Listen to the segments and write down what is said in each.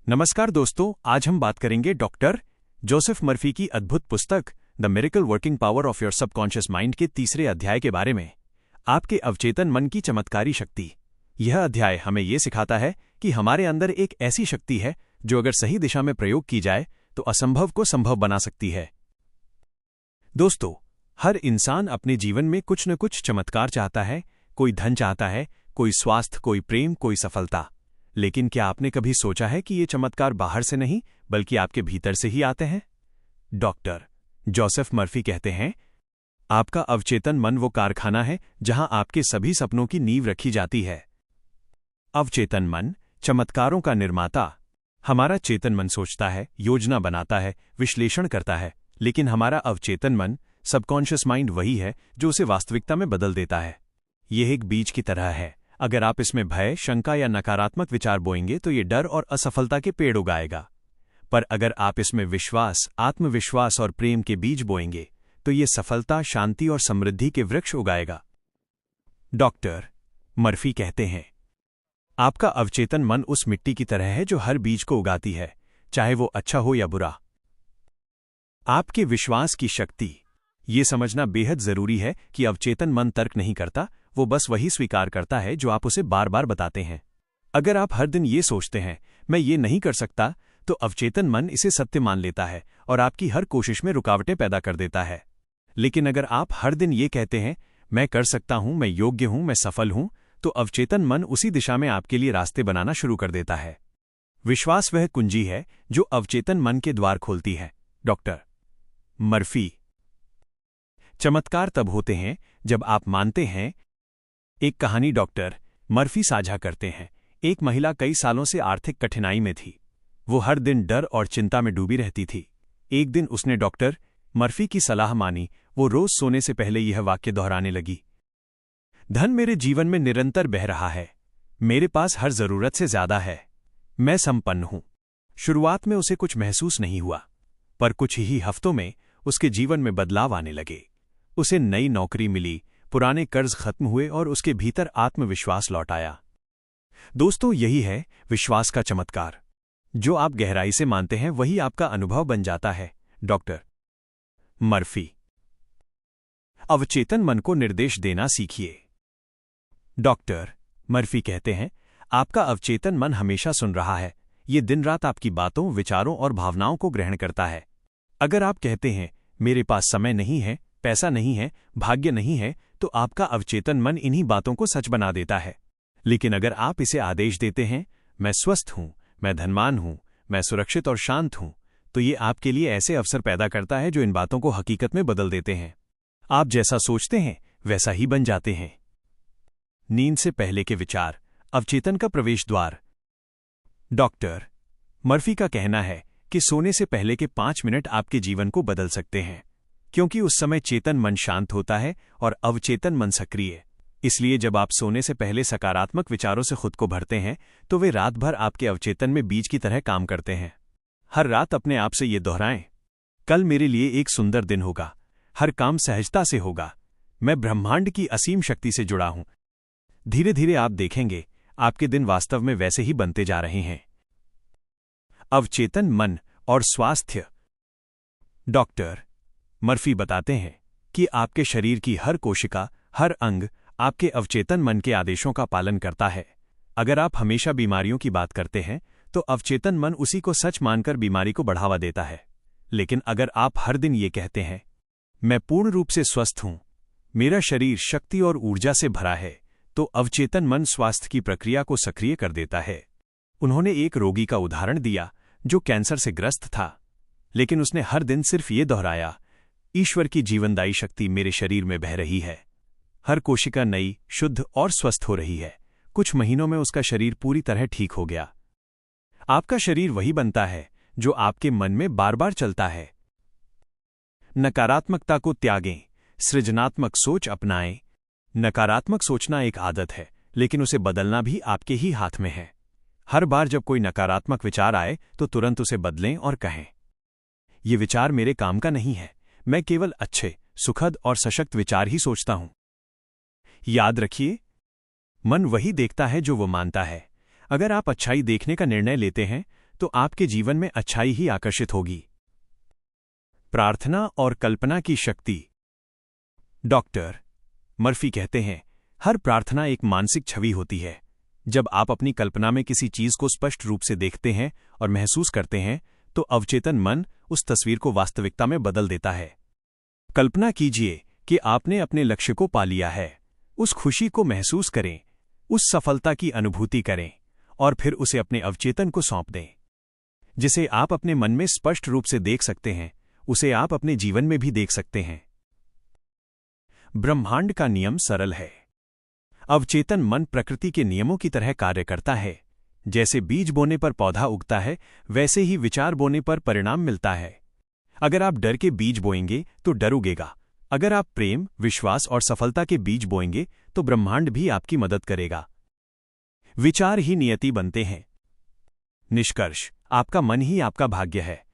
नमस्कार दोस्तों, आज हम बात करेंगे डॉक्टर जोसेफ मर्फी की अद्भुत पुस्तक the miracle working power of your subconscious mind के तीसरे अध्याय के बारे में। आपके अवचेतन मन की चमत्कारी शक्ति। यह अध्याय हमें यह सिखाता है कि हमारे अंदर एक ऐसी शक्ति है जो अगर सही दिशा में प्रयोग की जाए तो असंभव को संभव बना सकती है। दोस्तों, हर इंसान अपने जीवन में कुछ न कुछ चमत्कार चाहता है। कोई धन चाहता है, कोई स्वास्थ्य, कोई प्रेम, कोई सफलता। लेकिन क्या आपने कभी सोचा है कि ये चमत्कार बाहर से नहीं बल्कि आपके भीतर से ही आते हैं? डॉक्टर जोसेफ मर्फी कहते हैं, आपका अवचेतन मन वो कारखाना है जहां आपके सभी सपनों की नींव रखी जाती है। अवचेतन मन चमत्कारों का निर्माता। हमारा चेतन मन सोचता है, योजना बनाता है, विश्लेषण करता है, लेकिन हमारा अवचेतन मन, सबकॉन्शियस माइंड, वही है जो उसे वास्तविकता में बदल देता है। यह एक बीज की तरह है। अगर आप इसमें भय, शंका या नकारात्मक विचार बोएंगे तो ये डर और असफलता के पेड़ उगाएगा। पर अगर आप इसमें विश्वास, आत्मविश्वास और प्रेम के बीज बोएंगे तो ये सफलता, शांति और समृद्धि के वृक्ष उगाएगा। डॉक्टर मर्फी कहते हैं, आपका अवचेतन मन उस मिट्टी की तरह है जो हर बीज को उगाती है, चाहे वो अच्छा हो या बुरा। आपके विश्वास की शक्ति। ये समझना बेहद जरूरी है कि अवचेतन मन तर्क नहीं करता, वो बस वही स्वीकार करता है जो आप उसे बार बार बताते हैं। अगर आप हर दिन ये सोचते हैं, मैं ये नहीं कर सकता, तो अवचेतन मन इसे सत्य मान लेता है और आपकी हर कोशिश में रुकावटें पैदा कर देता है। लेकिन अगर आप हर दिन ये कहते हैं, मैं कर सकता हूं, मैं योग्य हूं, मैं सफल हूं, तो अवचेतन मन उसी दिशा में आपके लिए रास्ते बनाना शुरू कर देता है। विश्वास वह कुंजी है जो अवचेतन मन के द्वार खोलती है। Doctor Murphy. चमत्कार तब होते हैं जब आप मानते हैं। एक कहानी डॉक्टर मर्फी साझा करते हैं। एक महिला कई सालों से आर्थिक कठिनाई में थी। वो हर दिन डर और चिंता में डूबी रहती थी। एक दिन उसने डॉक्टर मर्फी की सलाह मानी। वो रोज सोने से पहले यह वाक्य दोहराने लगी, धन मेरे जीवन में निरंतर बह रहा है, मेरे पास हर जरूरत से ज्यादा है, मैं संपन्न हूं। शुरुआत में उसे कुछ महसूस नहीं हुआ, पर कुछ ही हफ्तों में उसके जीवन में बदलाव आने लगे। उसे नई नौकरी मिली, पुराने कर्ज खत्म हुए और उसके भीतर आत्मविश्वास लौट आया। दोस्तों, यही है विश्वास का चमत्कार। जो आप गहराई से मानते हैं वही आपका अनुभव बन जाता है। Doctor Murphy. अवचेतन मन को निर्देश देना सीखिए। डॉक्टर मर्फी कहते हैं, आपका अवचेतन मन हमेशा सुन रहा है। ये दिन रात आपकी बातों, विचारों और भावनाओं को ग्रहण करता है। अगर आप कहते हैं, मेरे पास समय नहीं है, पैसा नहीं है, भाग्य नहीं है, तो आपका अवचेतन मन इन्हीं बातों को सच बना देता है। लेकिन अगर आप इसे आदेश देते हैं, मैं स्वस्थ हूं, मैं धनवान हूं, मैं सुरक्षित और शांत हूं, तो ये आपके लिए ऐसे अवसर पैदा करता है जो इन बातों को हकीकत में बदल देते हैं। आप जैसा सोचते हैं वैसा ही बन जाते हैं। नींद से पहले के विचार, अवचेतन का प्रवेश द्वार। डॉक्टर मर्फी का कहना है कि सोने से पहले के 5 मिनट आपके जीवन को बदल सकते हैं, क्योंकि उस समय चेतन मन शांत होता है और अवचेतन मन सक्रिय। इसलिए जब आप सोने से पहले सकारात्मक विचारों से खुद को भरते हैं तो वे रात भर आपके अवचेतन में बीज की तरह काम करते हैं। हर रात अपने आप से ये दोहराएं, कल मेरे लिए एक सुंदर दिन होगा, हर काम सहजता से होगा, मैं ब्रह्मांड की असीम शक्ति से जुड़ा हूं। धीरे धीरे आप देखेंगे आपके दिन वास्तव में वैसे ही बनते जा रहे हैं। अवचेतन मन और स्वास्थ्य। डॉक्टर मर्फी बताते हैं कि आपके शरीर की हर कोशिका, हर अंग आपके अवचेतन मन के आदेशों का पालन करता है। अगर आप हमेशा बीमारियों की बात करते हैं तो अवचेतन मन उसी को सच मानकर बीमारी को बढ़ावा देता है। लेकिन अगर आप हर दिन ये कहते हैं, मैं पूर्ण रूप से स्वस्थ हूं, मेरा शरीर शक्ति और ऊर्जा से भरा है, तो अवचेतन मन स्वास्थ्य की प्रक्रिया को सक्रिय कर देता है। उन्होंने एक रोगी का उदाहरण दिया जो कैंसर से ग्रस्त था, लेकिन उसने हर दिन सिर्फ ये दोहराया, ईश्वर की जीवनदायी शक्ति मेरे शरीर में बह रही है, हर कोशिका नई, शुद्ध और स्वस्थ हो रही है। कुछ महीनों में उसका शरीर पूरी तरह ठीक हो गया। आपका शरीर वही बनता है जो आपके मन में बार बार चलता है। नकारात्मकता को त्यागें, सृजनात्मक सोच अपनाएं। नकारात्मक सोचना एक आदत है, लेकिन उसे बदलना भी आपके ही हाथ में है। हर बार जब कोई नकारात्मक विचार आए तो तुरंत उसे बदलें और कहें, ये विचार मेरे काम का नहीं है, मैं केवल अच्छे, सुखद और सशक्त विचार ही सोचता हूं। याद रखिए, मन वही देखता है जो वो मानता है। अगर आप अच्छाई देखने का निर्णय लेते हैं तो आपके जीवन में अच्छाई ही आकर्षित होगी। प्रार्थना और कल्पना की शक्ति। डॉक्टर मर्फी कहते हैं, हर प्रार्थना एक मानसिक छवि होती है। जब आप अपनी कल्पना में किसी चीज को स्पष्ट रूप से देखते हैं और महसूस करते हैं, तो अवचेतन मन उस तस्वीर को वास्तविकता में बदल देता है। कल्पना कीजिए कि आपने अपने लक्ष्य को पा लिया है। उस खुशी को महसूस करें, उस सफलता की अनुभूति करें और फिर उसे अपने अवचेतन को सौंप दें। जिसे आप अपने मन में स्पष्ट रूप से देख सकते हैं, उसे आप अपने जीवन में भी देख सकते हैं। ब्रह्मांड का नियम सरल है। अवचेतन मन प्रकृति के नियमों की तरह कार्य करता है। जैसे बीज बोने पर पौधा उगता है, वैसे ही विचार बोने पर परिणाम मिलता है। अगर आप डर के बीज बोएंगे तो डर उगेगा। अगर आप प्रेम, विश्वास और सफलता के बीज बोएंगे तो ब्रह्मांड भी आपकी मदद करेगा। विचार ही नियति बनते हैं। निष्कर्ष, आपका मन ही आपका भाग्य है।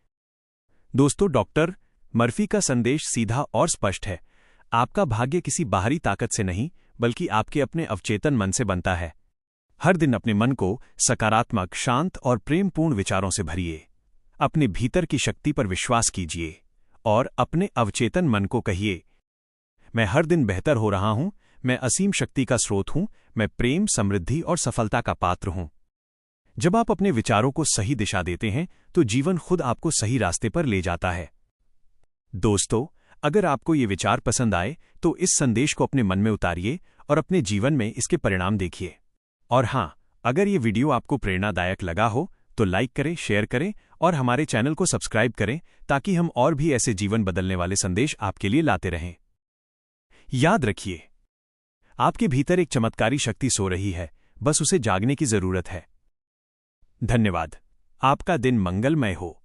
दोस्तों, डॉक्टर मर्फी का संदेश सीधा और स्पष्ट है। आपका भाग्य किसी बाहरी ताकत से नहीं, बल्कि आपके अपने अवचेतन मन से बनता है। हर दिन अपने मन को सकारात्मक, शांत और प्रेमपूर्ण विचारों से भरिए। अपने भीतर की शक्ति पर विश्वास कीजिए और अपने अवचेतन मन को कहिए, मैं हर दिन बेहतर हो रहा हूं, मैं असीम शक्ति का स्रोत हूं, मैं प्रेम, समृद्धि और सफलता का पात्र हूं। जब आप अपने विचारों को सही दिशा देते हैं, तो जीवन खुद आपको सही रास्ते पर ले जाता है। दोस्तों, अगर आपको ये विचार पसंद आए तो इस संदेश को अपने मन में उतारिए और अपने जीवन में इसके परिणाम देखिए। और हाँ, अगर ये वीडियो आपको प्रेरणादायक लगा हो तो लाइक करें, शेयर करें और हमारे चैनल को सब्सक्राइब करें, ताकि हम और भी ऐसे जीवन बदलने वाले संदेश आपके लिए लाते रहें। याद रखिए, आपके भीतर एक चमत्कारी शक्ति सो रही है, बस उसे जागने की जरूरत है। धन्यवाद। आपका दिन मंगलमय हो।